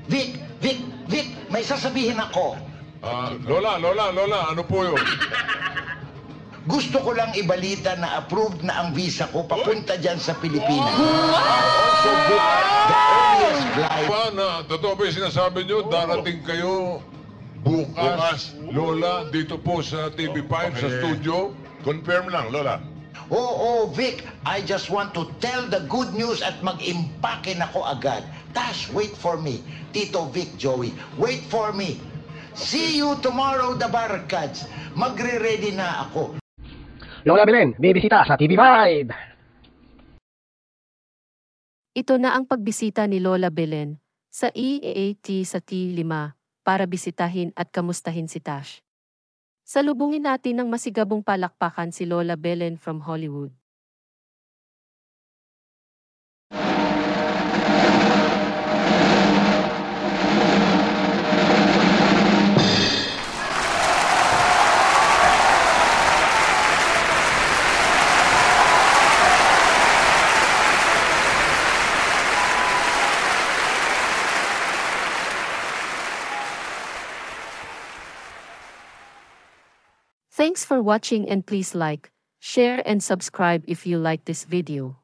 Vic, may sasabihin ako. Lola, ano po yun? Gusto ko lang ibalita na approved na ang visa ko papunta dyan sa Pilipinas. Also, Vic, the earliest flight. Totoo ba yung sinasabi nyo? Darating kayo bukas, Lola, dito po sa TV5, sa studio? Confirm lang, Lola. Oo, Vic, I just want to tell the good news at mag-impake na ko agad. Tash, wait for me. Tito Vic, Joey, wait for me. See you tomorrow, the Barkads. Magre-ready na ako. Lola Belen, bibisita sa TV5. Ito na ang pagbisita ni Lola Belen sa EAT sa T5 para bisitahin at kamustahin si Tash. Salubungin natin ng masigabong palakpakan si Lola Belen from Hollywood. Thanks for watching and please like, share and subscribe if you like this video.